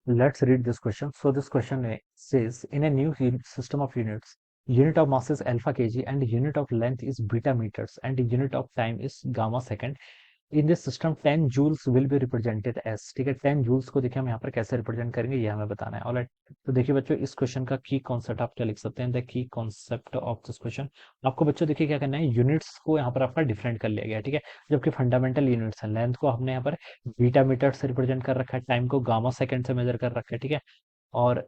Let's read this question. So this question says, in a new system of units, unit of mass is alpha kg and unit of length is beta meters and unit of time is gamma second. In this system 10 joules will be represented as, ठीक है। 10 joules को देखिए हम यहाँ पर कैसे represent करेंगे ये हमें बताना है। ऑलराइट, तो देखिए बच्चों इस क्वेश्चन का की कॉन्सेप्ट आप क्या लिख सकते हैं, the key concept of this question. आपको बच्चों देखिए क्या करना है, यूनिट्स को यहाँ पर आपका डिफरेंट कर लिया गया है, ठीक है। जबकि फंडामेंटल यूनिट्स है, लेंथ को हमने यहाँ पर बीटा मीटर से रिप्रेजेंट कर रखा है, टाइम को गामा सेकंड से मेजर कर रखा है, ठीक है। और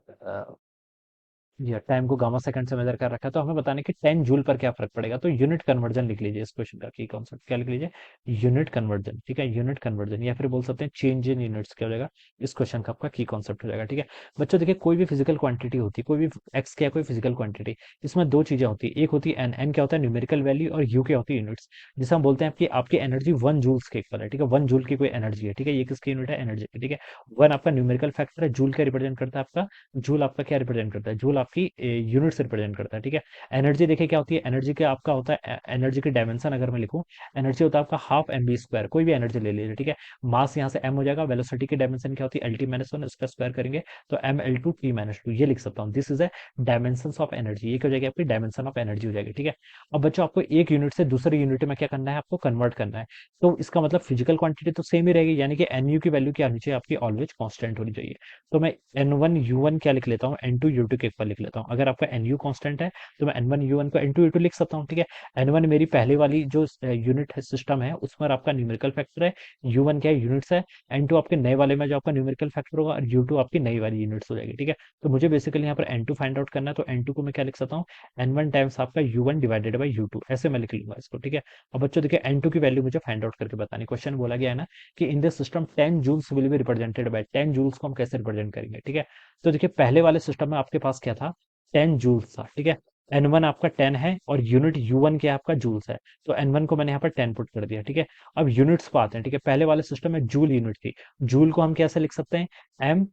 ये टाइम को गामा सेकंड से मेजर कर रखा है, तो हमें बताने कि 10 जूल पर क्या फर्क पड़ेगा। तो यूनिट कन्वर्जन लिख लीजिए, इस क्वेश्चन का की कॉन्सेप्ट क्या लिख लीजिए, यूनिट कन्वर्जन, ठीक है। यूनिट कन्वर्जन या फिर बोल सकते हैं चेंज इन यूनिट्स क्या हो जाएगा, इस क्वेश्चन का आपका की कॉन्सेप्ट हो जाएगा, ठीक है। बच्चों देखिए कोई भी फिजिकल क्वांटिटी होती है, कोई भी एक्स क्या कोई फिजिकल क्वांटिटी, इसमें दो चीजें होती है, एक होती है एन, एन क्या होता है न्यूमेरिकल वैल्यू, और यू क्या होती है यूनिट्स। जिसे हम बोलते हैं कि आपकी एनर्जी 1 जूल्स के इक्वल है, ठीक है। 1 जूल की कोई एनर्जी है, ठीक है। ये किसकी यूनिट है, एनर्जी की, ठीक है। 1 आपका न्यूमेरिकल फैक्टर है, जूल क्या रिप्रेजेंट करता है आपका, जूल आपका क्या रिप्रेजेंट करता है, जूल आपकी यूनिट से रिप्रेजेंट करता है, ठीक है। एनर्जी देखिए क्या होती है, एनर्जी का आपका होता है, एनर्जी की डायमेंशन अगर मैं लिखूं, एनर्जी होता है आपका हाफ एम बी स्क्वायर, कोई भी एनर्जी ले लीजिए, ठीक है। मास यहाँ से एम हो जाएगा, वेलोसिटी की डायमेंशन क्या होती है, एल टी माइनस वन, इसका स्क्वायर करेंगे तो M L two T minus two, ये लिख सकता हूँ। This is a dimension of energy, ये क्या हो जाएगी आपकी डायमेंशन ऑफ एनर्जी हो जाएगी, ठीक है। अब बच्चों आपको एक यूनिट से दूसरे यूनिट में क्या करना है, आपको कन्वर्ट करना है। तो इसका मतलब फिजिकल क्वांटिटी तो सेम ही रहेगी, यानी कि एन यू की वैल्यू क्या होनी चाहिए आपकी, ऑलवेज कॉन्स्टेंट होनी चाहिए। तो मैं एन वन यू वन क्या लिख लेता हूँ, एन टू यू टू के इक्वल लिख लेता हूँ। अगर आपका एन यू कॉन्स्टेंट है तो मैं एन वन यू वन को एन टू यू टू लिख सकता हूँ, ठीक है। एन वन मेरी पहले वाली जो यूनिट है सिस्टम है, उसमें आपका न्यूमेरिकल फैक्टर है, यू वन क्या है यूनिट्स है, एन टू आपके नए वाले में जो आपका न्यूमेरिकल फैक्टर होगा, और यू टू आपकी नई वाली यूनिट्स हो जाएगी, ठीक है। तो मुझे बेसिकली यहाँ पर एन टू फाइंड आउट करना है, तो एन टू को मैं क्या लिख सकता हूँ, एन वन टाइम्स आपका U one divided by U two, ऐसे मैं लिख लूंगा इसको, ठीक है। अब बच्चों देखिए एन टू की वैल्यू मुझे फाइंड आउट करके बतानी, क्वेश्चन बोला गया है ना कि in this system 10 joules will be represented by, 10 joules को हम कैसे रिप्रेजेंट करेंगे, ठीक है। तो देखिए पहले वाले सिस्टम में आपके पास क्या था, 10 जूल्स था, ठीक है। एन वन आपका 10 है और यूनिट यू वन क्या है आपका जूल्स है, तो एन वन को मैंने यहाँ पर 10 पुट कर दिया, ठीक है। अब यूनिट्स को आते हैं, ठीक है। पहले वाले सिस्टम में जूल यूनिट थी, जूल को हम कैसे लिख सकते हैं, M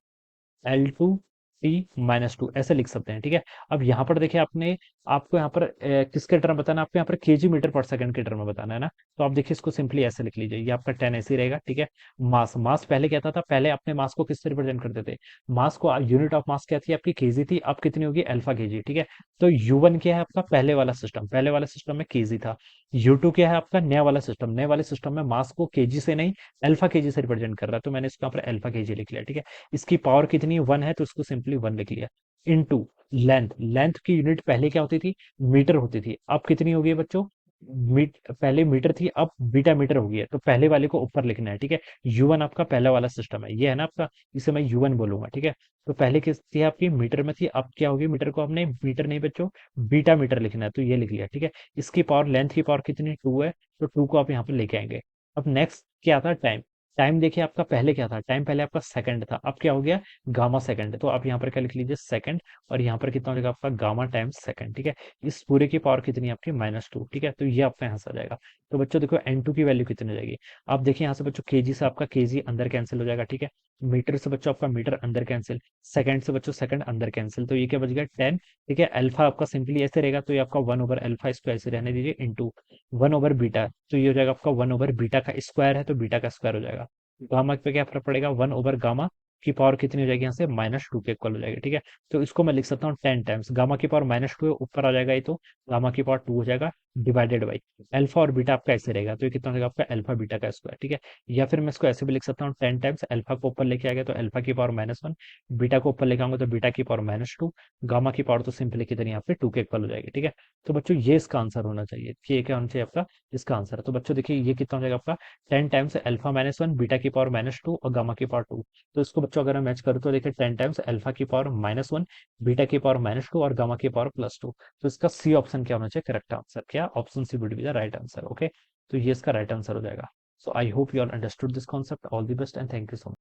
L two T minus two, ऐसे लिख सकते हैं, ठीक है। अब यहाँ पर देखिए आपने, आपको यहाँ पर किसके टर्म बताना है, आपको यहाँ पर केजी मीटर पर सेकंड के टर्म में बताना है ना। तो आप देखिए इसको सिंपली ऐसे लिख लीजिए, ये आपका 10 ऐसे ही रहेगा, ठीक है। मास, मास पहले क्या था, पहले अपने मास को किससे रिप्रेजेंट करते थे, मास को, यूनिट ऑफ मास क्या थी आपकी, केजी थी, अब कितनी होगी, अल्फा केजी, ठीक है। तो यू वन क्या है आपका, पहले वाला सिस्टम, पहले वाले सिस्टम में केजी था। यू टू क्या है आपका, नया वाला सिस्टम, नए वाले सिस्टम में मास को केजी से नहीं अल्फा केजी से रिप्रेजेंट कर रहा है, तो मैंने इसको यहाँ पर अल्फा केजी लिख लिया, ठीक है। इसकी पावर कितनी, 1 है, तो इसको सिंपली 1 लिख लिया। इनटू लेंथ, लेंथ की यूनिट पहले क्या होती थी, मीटर होती थी, अब कितनी हो गई है बच्चों, पहले मीटर थी, अब बीटा मीटर हो गई है, तो पहले वाले को ऊपर लिखना है, ठीक है। यू वन आपका पहला वाला सिस्टम है, ये है ना आपका, इसे मैं यू वन बोलूंगा, ठीक है। तो पहले किस थी आपकी, मीटर में थी, अब क्या होगी, मीटर को हमने मीटर नहीं बच्चों, बीटा मीटर लिखना है, तो ये लिख लिया, ठीक है। इसकी पावर, लेंथ की पावर कितनी, 2 है, तो 2 को आप यहाँ पे लेके आएंगे। अब नेक्स्ट क्या था, टाइम, टाइम देखिए आपका पहले क्या था, टाइम पहले आपका सेकंड था, अब क्या हो गया, गामा सेकंड, तो आप यहाँ पर क्या लिख लीजिए, सेकंड, और यहाँ पर कितना हो जाएगा आपका, गामा टाइम्स सेकंड, ठीक है। इस पूरे की पावर कितनी है आपकी, -2, ठीक है। तो ये आपका यहाँ से आ जाएगा। तो बच्चों देखो एन टू की वैल्यू कितनी हो जाएगी, आप देखिए यहाँ से बच्चों केजी से आपका केजी अंदर कैंसिल हो जाएगा, ठीक है। मीटर से बच्चों आपका मीटर अंदर कैंसिल, सेकंड से बच्चों सेकंड अंदर कैंसिल, तो ये क्या बच गया, 10, ठीक है। अल्फा आपका सिंपली ऐसे रहेगा, तो ये आपका 1/अल्फा, इसको ऐसे रहने दीजिए, इंटू 1/बीटा, तो ये हो जाएगा आपका 1/बीटा का स्क्वायर है, तो बीटा का स्क्वायर हो जाएगा। गामा पे क्या फर्क पड़ेगा, 1/गामा की पावर कितनी हो जाएगी यहाँ से, -2 के इक्वल हो जाएगी, ठीक है। तो इसको मैं लिख सकता हूँ 10 टाइम्स, गामा की पावर -2 है, ऊपर आ जाएगा ये, तो गामा की पावर 2 हो जाएगा, डिवाइडेड बाई अल्फा और बीटा आपका ऐसे रहेगा, तो ये कितना हो जाएगा आपका, अल्फा बीटा का स्क्वायर, ठीक है। या फिर मैं इसको ऐसे भी लिख सकता हूँ 10 टाइम्स, अल्फा को ऊपर लेके आ गया तो अल्फा की पावर -1, बीटा को ऊपर लेके आऊंगा तो बीटा की पावर -2, गामा की पावर तो सिंपली कितनी यहाँ पे 2 के इक्वल हो जाएगी, ठीक है। तो बच्चों ये इसका आंसर होना चाहिए, ये क्या होना चाहिए आपका, इसका आंसर। तो बच्चों देखिए ये कितना हो जाएगा आपका, 10 टाइम्स अल्फा -1, बीटा की पावर -2 और गामा की पावर 2। तो इसको बच्चों अगर मैं मैच करूँ तो देखिए 10 टाइम्स अल्फा की पावर -1, बीटा की पावर -2 और गामा की पावर +2। तो इसका सी ऑप्शन क्या होना चाहिए, करेक्ट आंसर, क्या option C would be the right answer, okay. तो ये इसका राइट आंसर हो जाएगा। So I hope you all understood this concept, all the best and thank you so much.